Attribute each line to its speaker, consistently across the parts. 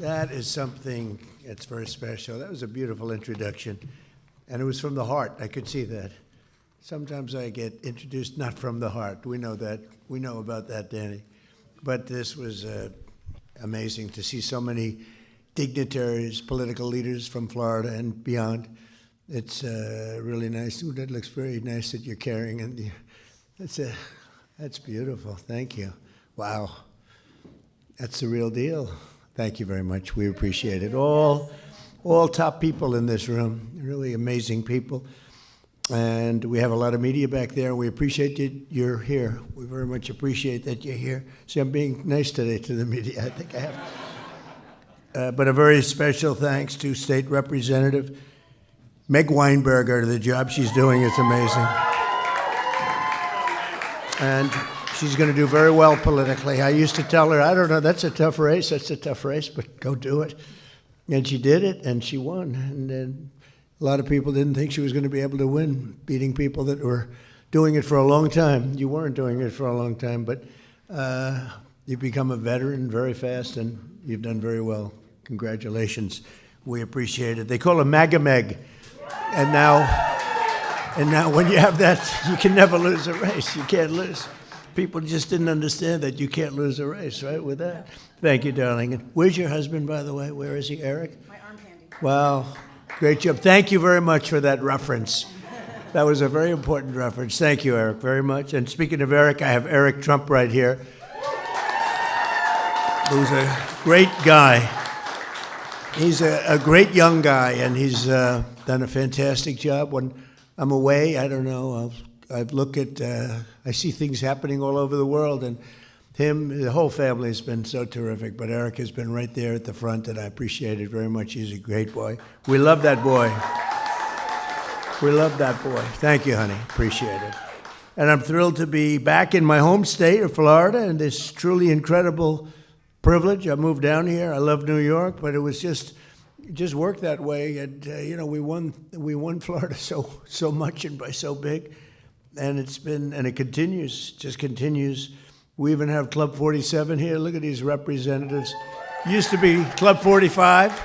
Speaker 1: That is something that's very special. That was a beautiful introduction. And it was from the heart. I could see that. Sometimes I get introduced not from the heart. We know that. We know about that, Danny. But this was amazing to see so many dignitaries, political leaders from Florida and beyond. It's really nice. Ooh, that looks very nice that you're carrying. And that's beautiful. Thank you. Wow. That's the real deal. Thank you very much. We appreciate it. All top people in this room, really amazing people. And we have a lot of media back there. We appreciate that you're here. We very much appreciate that you're here. See, I'm being nice today to the media. I think I have. But a very special thanks to State Representative Meg Weinberger. The job she's doing is amazing. And she's going to do very well politically. I used to tell her, I don't know, that's a tough race, but go do it. And she did it, and she won. And then a lot of people didn't think she was going to be able to win, beating people that were doing it for a long time. You weren't doing it for a long time, but you've become a veteran very fast, and you've done very well. Congratulations. We appreciate it. They call her MAGA Meg. And now when you have that, you can never lose a race. You can't lose. People just didn't understand that you can't lose a race, right, with that? Thank you, darling. And where's your husband, by the way? Where is he, Eric?
Speaker 2: My arm candy.
Speaker 1: Wow, great job. Thank you very much for that reference. That was a very important reference. Thank you, Eric, very much. And speaking of Eric, I have Eric Trump right here, who's a great guy. He's a great young guy, and he's done a fantastic job. When I'm away, I don't know, I've looked at, I see things happening all over the world, and the whole family has been so terrific, but Eric has been right there at the front, and I appreciate it very much. He's a great boy. We love that boy. We love that boy. Thank you, honey. Appreciate it. And I'm thrilled to be back in my home state of Florida, and this truly incredible privilege. I moved down here. I love New York, but it was just worked that way, and we won Florida so much and by so big. And it continues, just continues. We even have Club 47 here. Look at these representatives. Used to be Club 45.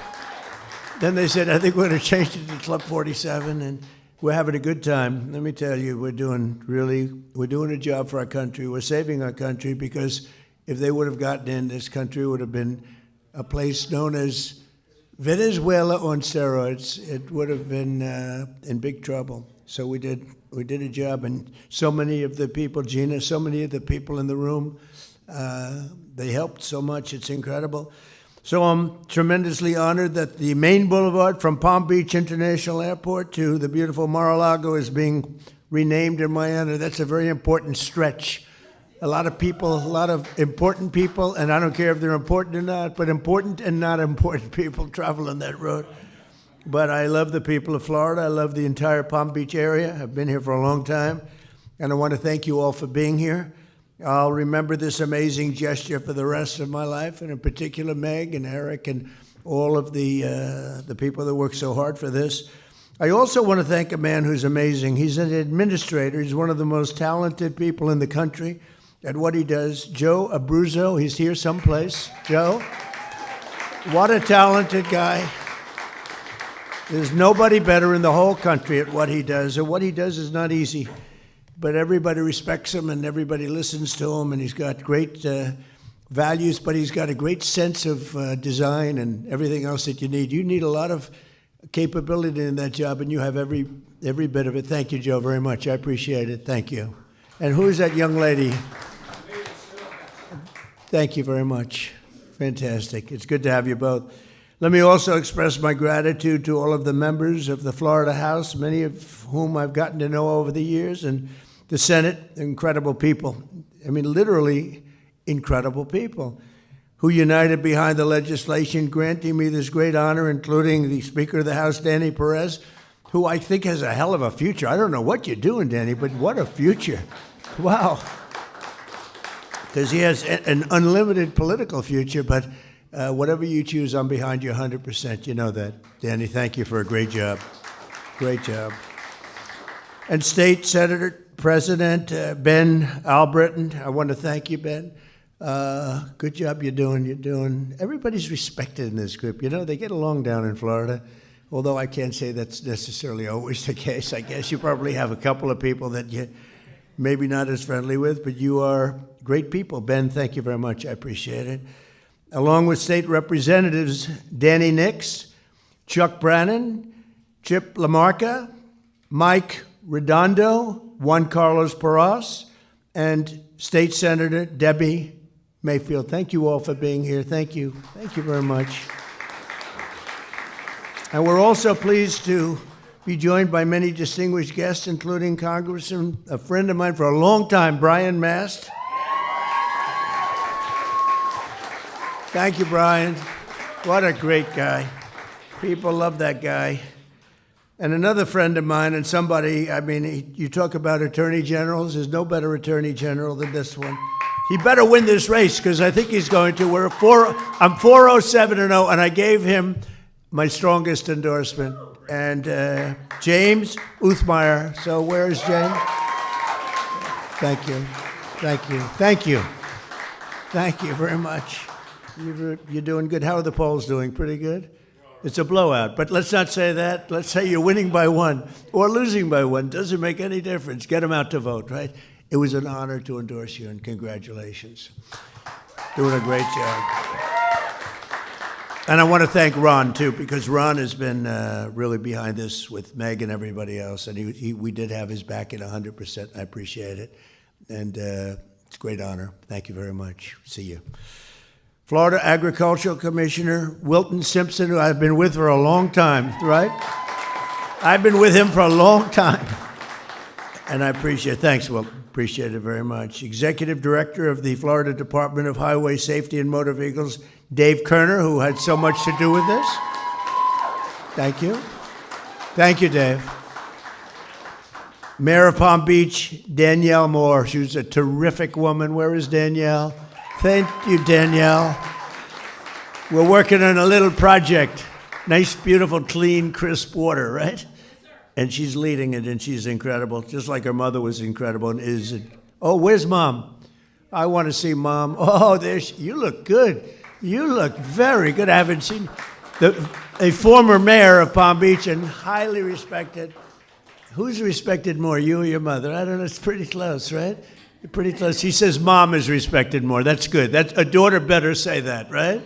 Speaker 1: Then they said, I think we're going to change it to Club 47, and we're having a good time. Let me tell you, we're doing a job for our country. We're saving our country, because if they would have gotten in, this country would have been a place known as Venezuela on steroids. It would have been in big trouble. So we did a job, and so many of the people, Gina, so many of the people in the room, they helped so much. It's incredible. So I'm tremendously honored that the main boulevard from Palm Beach International Airport to the beautiful Mar-a-Lago is being renamed in my honor. That's a very important stretch. A lot of people, a lot of important people, and I don't care if they're important or not, but important and not important people travel on that road. But I love the people of Florida. I love the entire Palm Beach area. I've been here for a long time, and I want to thank you all for being here. I'll remember this amazing gesture for the rest of my life, and in particular Meg and Eric and all of the people that work so hard for this. I also want to thank a man who's amazing. He's an administrator. He's one of the most talented people in the country at what he does. Joe Abruzzo, he's here someplace. Joe, what a talented guy. There's nobody better in the whole country at what he does. And what he does is not easy, but everybody respects him and everybody listens to him, and he's got great values, but he's got a great sense of design and everything else that you need. You need a lot of capability in that job, and you have every bit of it. Thank you, Joe, very much. I appreciate it. Thank you. And who is that young lady? Thank you very much. Fantastic. It's good to have you both. Let me also express my gratitude to all of the members of the Florida House, many of whom I've gotten to know over the years, and the Senate, incredible people. I mean, literally incredible people who united behind the legislation granting me this great honor, including the Speaker of the House, Danny Perez, who I think has a hell of a future. I don't know what you're doing, Danny, but what a future. Wow. Because he has an unlimited political future, but whatever you choose, I'm behind you 100%. You know that. Danny, thank you for a great job. Great job. And State Senator President Ben Albritton, I want to thank you, Ben. Good job you're doing. Everybody's respected in this group. You know, they get along down in Florida, although I can't say that's necessarily always the case. I guess you probably have a couple of people that you maybe not as friendly with, but you are great people. Ben, thank you very much. I appreciate it. Along with state representatives Danny Nix, Chuck Brannon, Chip Lamarca, Mike Redondo, Juan Carlos Paras, and State Senator Debbie Mayfield. Thank you all for being here. Thank you. Thank you very much. And we're also pleased to be joined by many distinguished guests, including Congressman, a friend of mine for a long time, Brian Mast. Thank you, Brian. What a great guy. People love that guy. And another friend of mine and somebody, I mean, you talk about attorney generals, there's no better attorney general than this one. He better win this race because I think he's going to. I'm 407-0, and I gave him my strongest endorsement. And James Uthmeyer. So where is James? Thank you. Thank you. Thank you. Thank you very much. You're doing good. How are the polls doing? Pretty good? It's a blowout, but let's not say that. Let's say you're winning by one or losing by one. Doesn't make any difference. Get them out to vote, right? It was an honor to endorse you, and congratulations. Doing a great job. And I want to thank Ron, too, because Ron has been really behind this with Meg and everybody else, and we did have his back at 100%. I appreciate it, and it's a great honor. Thank you very much. See you. Florida Agricultural Commissioner Wilton Simpson, who I've been with for a long time, right? I've been with him for a long time, and I appreciate it. Thanks, Wilton. Appreciate it very much. Executive Director of the Florida Department of Highway Safety and Motor Vehicles, Dave Kerner, who had so much to do with this. Thank you. Thank you, Dave. Mayor of Palm Beach, Danielle Moore. She was a terrific woman. Where is Danielle? Thank you, Danielle. We're working on a little project. Nice, beautiful, clean, crisp water, right? Yes, and she's leading it, and she's incredible, just like her mother was incredible and is. Oh, where's Mom? I want to see Mom. Oh, you look good. You look very good. I haven't seen a former mayor of Palm Beach and highly respected. Who's respected more, you or your mother? I don't know. It's pretty close, right? Pretty close. He says Mom is respected more. That's good. A daughter better say that, right?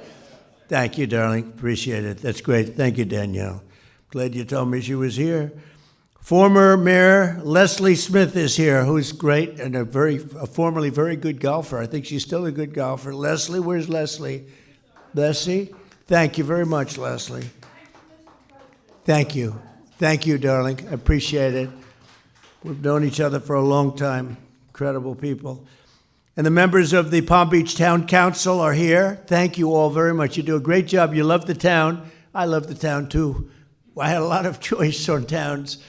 Speaker 1: Thank you, darling. Appreciate it. That's great. Thank you, Danielle. Glad you told me she was here. Former Mayor Leslie Smith is here, who's great and a formerly very good golfer. I think she's still a good golfer. Leslie, where's Leslie? Leslie? Thank you very much, Leslie. Thank you. Thank you, darling. I appreciate it. We've known each other for a long time. Incredible people. And the members of the Palm Beach Town Council are here. Thank you all very much. You do a great job. You love the town. I love the town, too. I had a lot of choice on towns,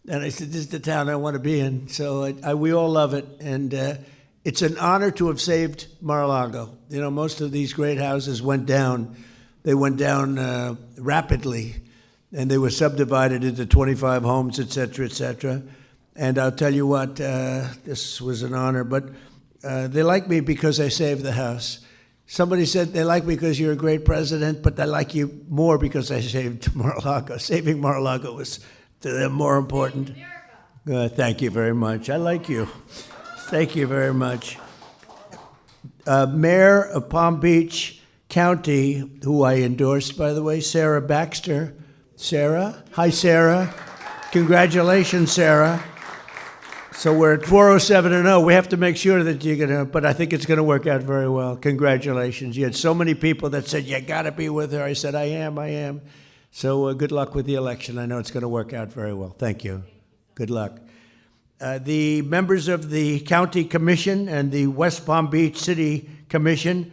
Speaker 1: and I said, this is the town I want to be in. So we all love it, and it's an honor to have saved Mar-a-Lago. You know, most of these great houses went down. They went down rapidly, and they were subdivided into 25 homes, et cetera, et cetera. And I'll tell you what, this was an honor, but they like me because I saved the house. Somebody said they like me because you're a great president, but they like you more because I saved Mar-a-Lago. Saving Mar-a-Lago was to them more important. Thank you very much. I like you. Thank you very much. Mayor of Palm Beach County, who I endorsed, by the way, Sarah Baxter. Sarah? Hi, Sarah. Congratulations, Sarah. So we're at 407-0. We have to make sure that you're going to, but I think it's going to work out very well. Congratulations. You had so many people that said, you got to be with her. I said, I am. So good luck with the election. I know it's going to work out very well. Thank you. Good luck. The members of the County Commission and the West Palm Beach City Commission,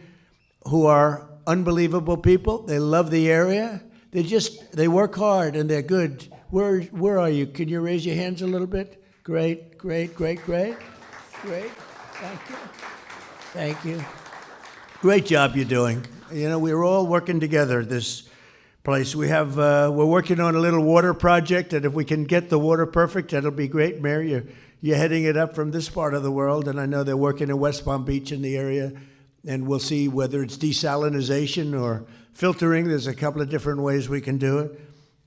Speaker 1: who are unbelievable people. They love the area. They work hard and they're good. Where are you? Can you raise your hands a little bit? Great. Thank you. Thank you. Great job you're doing. You know, we're all working together at this place. We're working on a little water project, and if we can get the water perfect, that'll be great. Mayor, you're heading it up from this part of the world, and I know they're working in West Palm Beach in the area, and we'll see whether it's desalinization or filtering. There's a couple of different ways we can do it.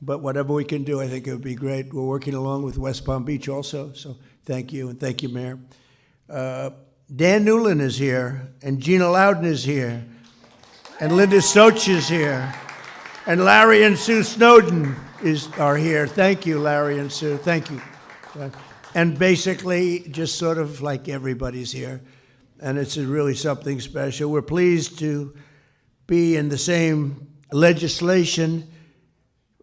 Speaker 1: But whatever we can do, I think it would be great. We're working along with West Palm Beach also, so thank you, and thank you, Mayor. Dan Newland is here, and Gina Loudon is here, and Linda Soch is here, and Larry and Sue Snowden are here. Thank you, Larry and Sue. Thank you. And basically, just sort of like everybody's here, and it's really something special. We're pleased to be in the same legislation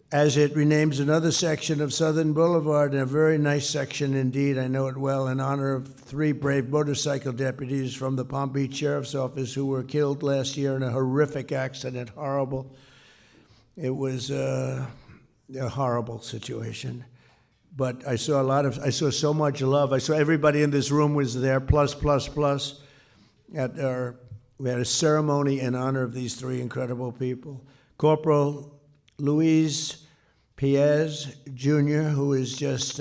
Speaker 1: as it renames another section of Southern Boulevard, and a very nice section indeed, I know it well, in honor of 3 brave motorcycle deputies from the Palm Beach Sheriff's Office who were killed last year in a horrific accident. Horrible. It was a horrible situation. But I saw so much love. I saw everybody in this room was there, plus. We had a ceremony in honor of these 3 incredible people. Corporal Luis Paez Jr., who is just,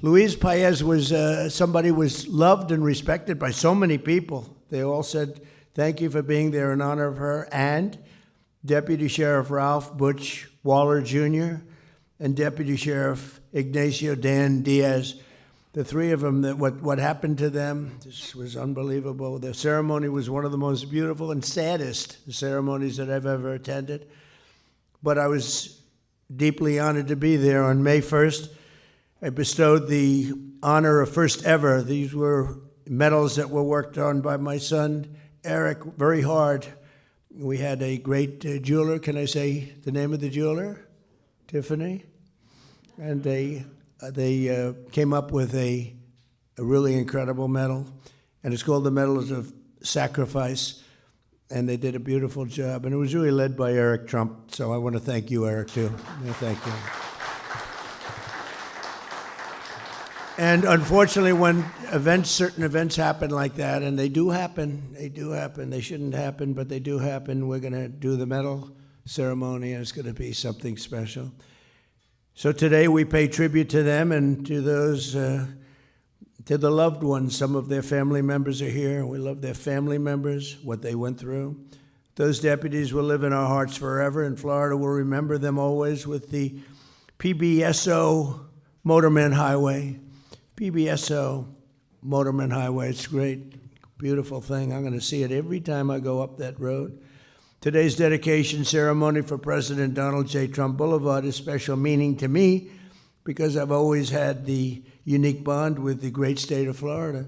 Speaker 1: Luis Paez was somebody was loved and respected by so many people. They all said, thank you for being there in honor of her. And Deputy Sheriff Ralph Butch Waller Jr. and Deputy Sheriff Ignacio Dan Diaz. The 3 of them, what happened to them, this was unbelievable. The ceremony was one of the most beautiful and saddest ceremonies that I've ever attended. But I was deeply honored to be there. On May 1st, I bestowed the honor of first ever. These were medals that were worked on by my son, Eric, very hard. We had a great jeweler. Can I say the name of the jeweler? Tiffany. And they came up with a really incredible medal. And it's called the Medals of Sacrifice. And they did a beautiful job. And it was really led by Eric Trump. So I want to thank you, Eric, too. Yeah, thank you. And unfortunately, when certain events happen like that, and they do happen, they shouldn't happen, but they do happen, we're going to do the medal ceremony, and it's going to be something special. So today we pay tribute to them and to those, to the loved ones. Some of their family members are here. We love their family members, what they went through. Those deputies will live in our hearts forever. In Florida, we'll remember them always with the PBSO Motorman Highway. PBSO Motorman Highway. It's a great, beautiful thing. I'm going to see it every time I go up that road. Today's dedication ceremony for President Donald J. Trump Boulevard is special meaning to me because I've always had the unique bond with the great state of Florida.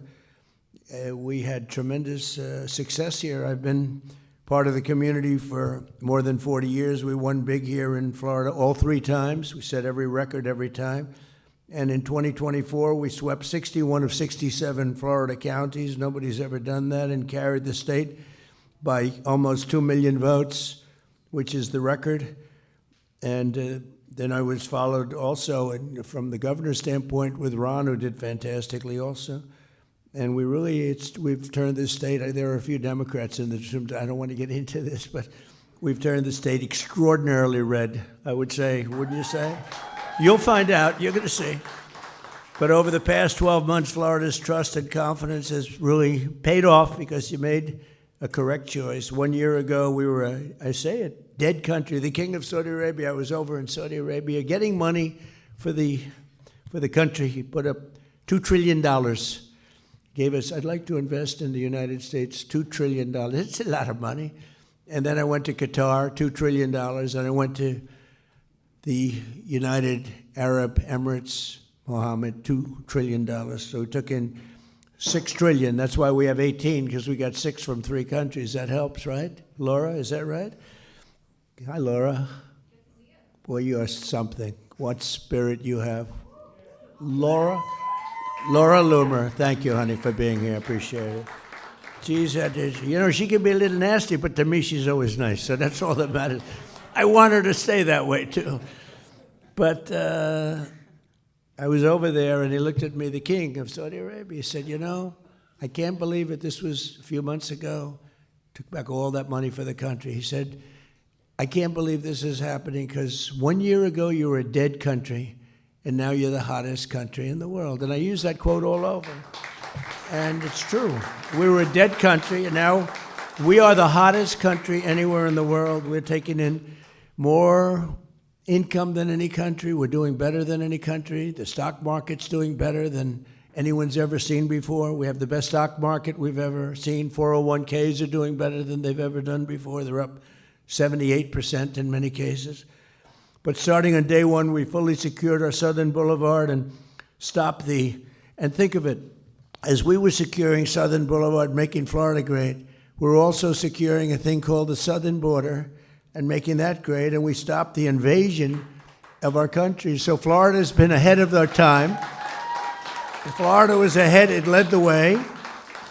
Speaker 1: We had tremendous success here. I've been part of the community for more than 40 years. We won big here in Florida all 3 times. We set every record every time. And in 2024, we swept 61 of 67 Florida counties. Nobody's ever done that, and carried the state by almost 2 million votes, which is the record. And then I was followed also from the governor's standpoint with Ron, who did fantastically also. And we've turned this state, there are a few Democrats in this room, I don't want to get into this, but we've turned the state extraordinarily red, I would say, wouldn't you say? You'll find out, you're going to see. But over the past 12 months, Florida's trust and confidence has really paid off because you made a correct choice. 1 year ago, we were, I say it, dead country. The king of Saudi Arabia, I was over in Saudi Arabia getting money for the country. He put up $2 trillion. Gave us, I'd like to invest in the United States, $2 trillion. It's a lot of money. And then I went to Qatar, $2 trillion. And I went to the United Arab Emirates, Mohammed, $2 trillion. So we took in $6 trillion. That's why we have 18, because we got 6 from 3 countries. That helps, right? Laura, is that right? Hi, Laura. Boy, you are something. What spirit you have. Laura Loomer, thank you, honey, for being here. Appreciate it. Geez, she can be a little nasty, but to me, she's always nice. So that's all that matters. I want her to stay that way, too. But I was over there, and he looked at me, the king of Saudi Arabia. He said, I can't believe it. This was a few months ago. Took back all that money for the country. He said, I can't believe this is happening because 1 year ago you were a dead country, and now you're the hottest country in the world. And I use that quote all over. And it's true. We were a dead country, and now We are the hottest country anywhere in the world. We're taking in more income than any country. We're doing better than any country. The stock market's doing better than anyone's ever seen before. We have the best stock market we've ever seen. 401ks are doing better than they've ever done before. They're up 78% in many cases. But starting on day one, we fully secured our Southern Boulevard and stopped and think of it, as we were securing Southern Boulevard, making Florida great, we're also securing a thing called the southern border and making that great, and we stopped the invasion of our country. So Florida's been ahead of their time. Florida was ahead, it led the way,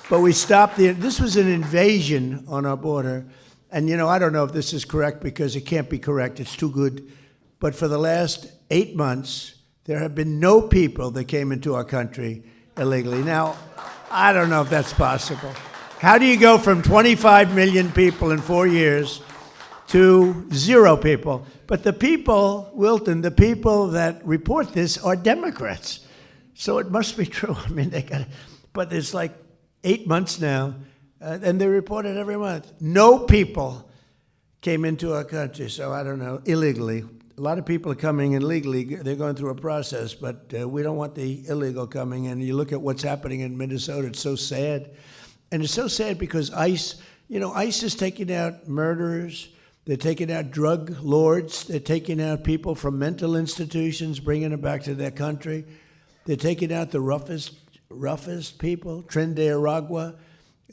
Speaker 1: but we stopped this was an invasion on our border. And I don't know if this is correct because it can't be correct, it's too good. But for the last 8 months, there have been no people that came into our country illegally. Now, I don't know if that's possible. How do you go from 25 million people in 4 years to 0 people? But the people, Wilton, the people that report this are Democrats. So it must be true. I mean, but it's like 8 months now, and they report it every month. No people came into our country, so I don't know, illegally. A lot of people are coming in legally. They're going through a process, but we don't want the illegal coming in. You look at what's happening in Minnesota, it's so sad. And it's so sad because ICE is taking out murderers. They're taking out drug lords. They're taking out people from mental institutions, bringing them back to their country. They're taking out the roughest people, Tren de Aragua.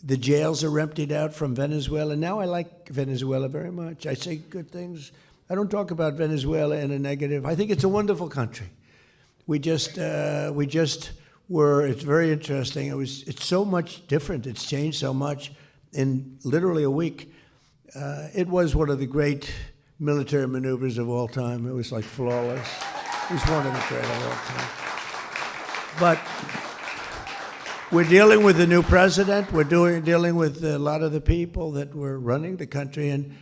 Speaker 1: The jails are emptied out from Venezuela. Now I like Venezuela very much. I say good things. I don't talk about Venezuela in a negative. I think it's a wonderful country. It's very interesting. It's so much different. It's changed so much in literally a week. It was one of the great military maneuvers of all time. It was like flawless. It was one of the great of all time. But we're dealing with the new president. We're dealing with a lot of the people that were running the country. And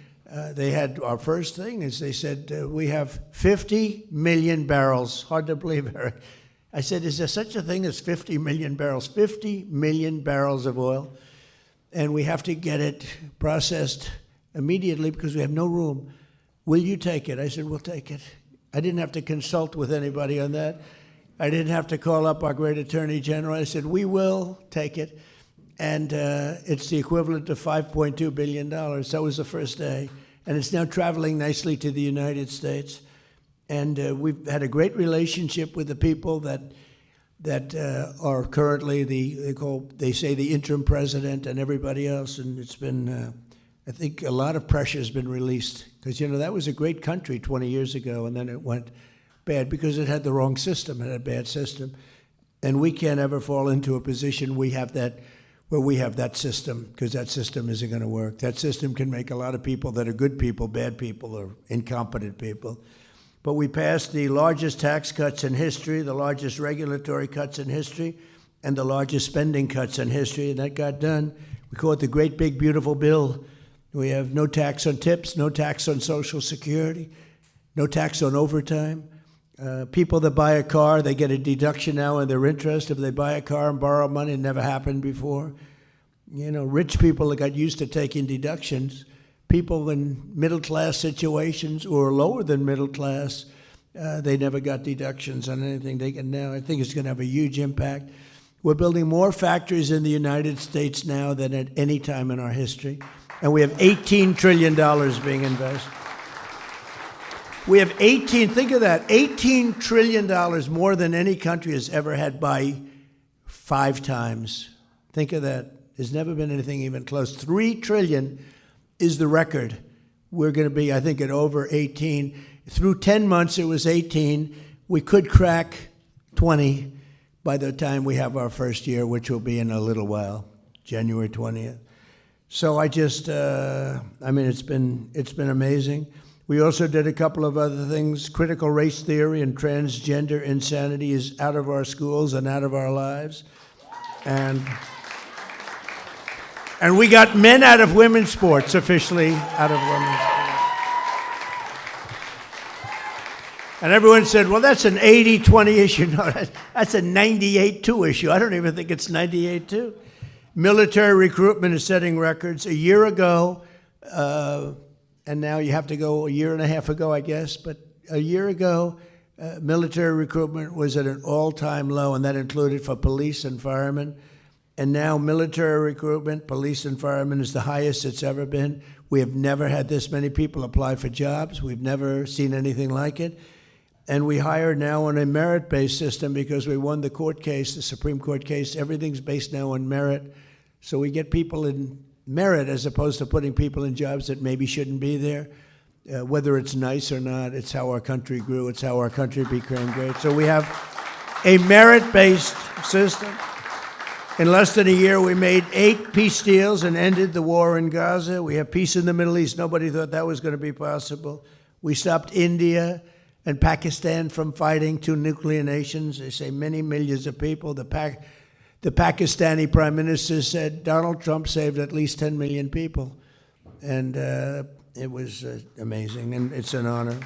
Speaker 1: they had our first thing is they said, we have 50 million barrels. Hard to believe, Eric. I said, is there such a thing as 50 million barrels? 50 million barrels of oil. And we have to get it processed immediately because we have no room. Will you take it? I said, we'll take it. I didn't have to consult with anybody on that. I didn't have to call up our great attorney general. I said, we will take it. And it's the equivalent of $5.2 billion. That was the first day. And it's now traveling nicely to the United States. And we've had a great relationship with the people that are currently they say the interim president and everybody else. And it's been, I think a lot of pressure has been released. Because, that was a great country 20 years ago, and then it went bad because it had the wrong system. It had a bad system. And we can't ever fall into a position where we have that system, because that system isn't going to work. That system can make a lot of people that are good people, bad people, or incompetent people. But we passed the largest tax cuts in history, the largest regulatory cuts in history, and the largest spending cuts in history, and that got done. We call it the Great Big Beautiful Bill. We have no tax on tips, no tax on Social Security, no tax on overtime. People that buy a car, they get a deduction now on their interest. If they buy a car and borrow money, it never happened before. Rich people that got used to taking deductions. People in middle-class situations or lower than middle class, they never got deductions on anything they can now. I think it's going to have a huge impact. We're building more factories in the United States now than at any time in our history. And we have $18 trillion being invested. We have think of that, $18 trillion more than any country has ever had by 5 times. Think of that. There's never been anything even close. $3 trillion is the record. We're going to be, I think, at over 18. Through 10 months, it was 18. We could crack 20 by the time we have our first year, which will be in a little while, January 20th. So it's been amazing. We also did a couple of other things. Critical race theory and transgender insanity is out of our schools and out of our lives. And we got men out of women's sports, officially out of women's sports. And everyone said, well, that's an 80-20 issue. No, that's a 98-2 issue. I don't even think it's 98-2. Military recruitment is setting records. A year ago, and now you have to go a year and a half ago, I guess, but a year ago, military recruitment was at an all-time low, and that included for police and firemen. And now military recruitment, police and firemen, is the highest it's ever been. We have never had this many people apply for jobs. We've never seen anything like it. And we hire now on a merit-based system because we won the court case, the Supreme Court case. Everything's based now on merit. So we get people in merit as opposed to putting people in jobs that maybe shouldn't be there. Whether it's nice or not, it's how our country grew. It's how our country became great. So we have a merit-based system. In less than a year, we made 8 peace deals and ended the war in Gaza. We have peace in the Middle East. Nobody thought that was going to be possible. We stopped India and Pakistan from fighting, 2 nuclear nations. They say many millions of people. The Pakistani prime minister said Donald Trump saved at least 10 million people. And it was amazing, and it's an honor.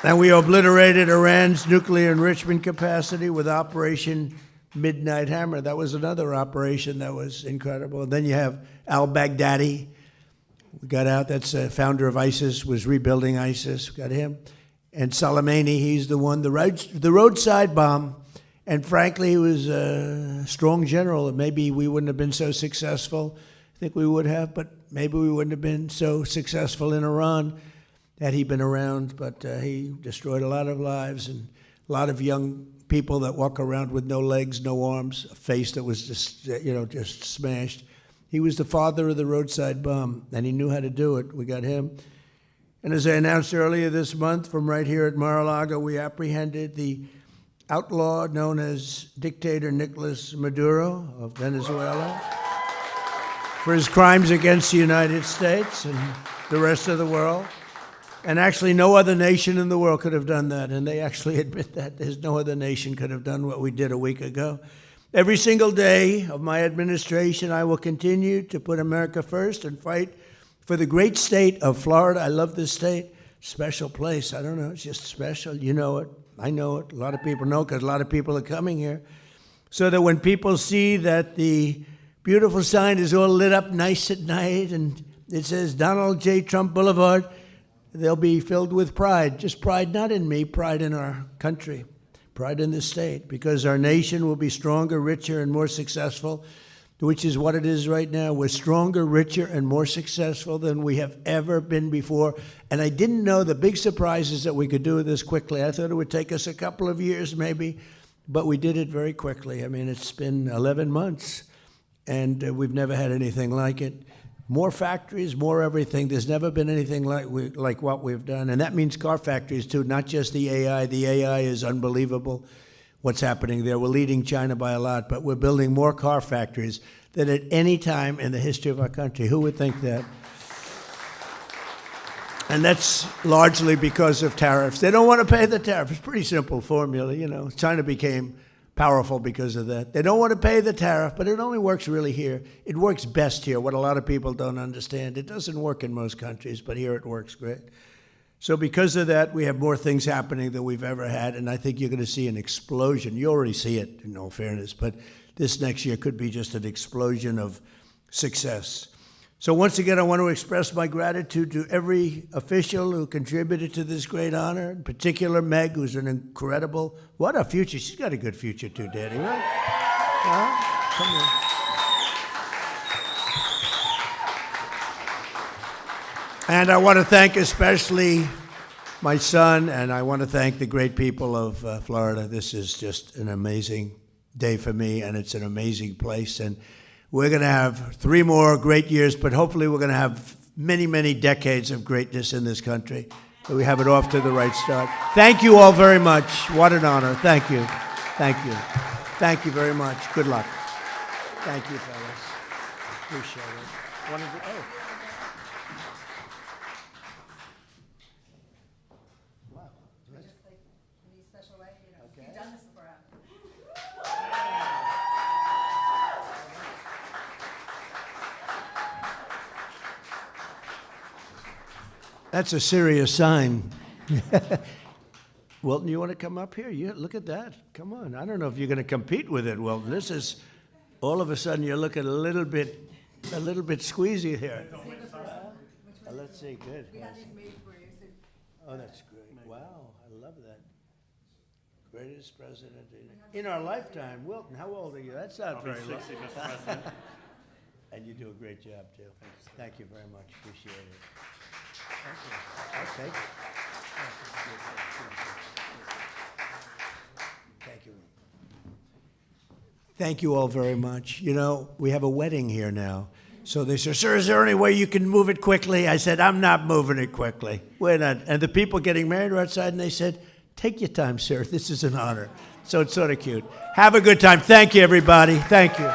Speaker 1: And we obliterated Iran's nuclear enrichment capacity with Operation Midnight Hammer. That was another operation that was incredible. And then you have al-Baghdadi. We got out. That's the founder of ISIS, was rebuilding ISIS. We got him. And Soleimani, he's the one, the roadside bomb. And frankly, he was a strong general. Maybe we wouldn't have been so successful. I think we would have, but maybe we wouldn't have been so successful in Iran had he been around. But he destroyed a lot of lives and a lot of young people that walk around with no legs, no arms, a face that was just smashed. He was the father of the roadside bomb, and he knew how to do it. We got him. And as I announced earlier this month, from right here at Mar-a-Lago, we apprehended the outlaw known as dictator Nicolas Maduro of Venezuela for his crimes against the United States and the rest of the world. And actually, no other nation in the world could have done that. And they actually admit that. There's no other nation could have done what we did a week ago. Every single day of my administration, I will continue to put America first and fight for the great state of Florida. I love this state. Special place. I don't know. It's just special. You know it. I know it. A lot of people know because a lot of people are coming here. So that when people see that the beautiful sign is all lit up nice at night and it says Donald J. Trump Boulevard, they'll be filled with pride. Just pride, not in me, pride in our country, pride in the state, because our nation will be stronger, richer, and more successful, which is what it is right now. We're stronger, richer, and more successful than we have ever been before. And I didn't know the big surprises that we could do this quickly. I thought it would take us a couple of years maybe, but we did it very quickly. I mean, it's been 11 months, and we've never had anything like it. More factories, more everything. There's never been anything like what we've done. And that means car factories, too, not just the AI. The AI is unbelievable, what's happening there. We're leading China by a lot, but we're building more car factories than at any time in the history of our country. Who would think that? And that's largely because of tariffs. They don't want to pay the tariff. It's a pretty simple formula, you know. China became powerful because of that. They don't want to pay the tariff, but it only works really here. It works best here, what a lot of people don't understand. It doesn't work in most countries, but here it works great. So because of that, we have more things happening than we've ever had, and I think you're going to see an explosion. You already see it, in all fairness, but this next year could be just an explosion of success. So once again, I want to express my gratitude to every official who contributed to this great honor, in particular Meg, who's an incredible, what a future. She's got a good future too, Daddy, right? Come on. And I want to thank especially my son, and I want to thank the great people of Florida. This is just an amazing day for me, and it's an amazing place. And we're going to have 3 more great years, but hopefully we're going to have many, many decades of greatness in this country. So we have it off to the right start. Thank you all very much. What an honor. Thank you. Thank you. Thank you very much. Good luck. Thank you, fellas. Appreciate it. That's a serious sign. Wilton, you want to come up here? Yeah, look at that. Come on. I don't know if you're going to compete with it, Wilton. This is All of a sudden, you're looking a little bit squeezy here. Let's see, good. Oh, that's great. Wow, I love that. Greatest president in our lifetime. Wilton, how old are you? That's not very long.
Speaker 2: 60, Mr. President.
Speaker 1: And you do a great job, too. Thank you very much. Appreciate it. Thank you. I'll take it. Thank you. Thank you all very much. You know, we have a wedding here now. So they said, sir, is there any way you can move it quickly? I said, I'm not moving it quickly. We're not. And the people getting married were outside, and they said, take your time, sir. This is an honor. So it's sort of cute. Have a good time. Thank you, everybody. Thank you.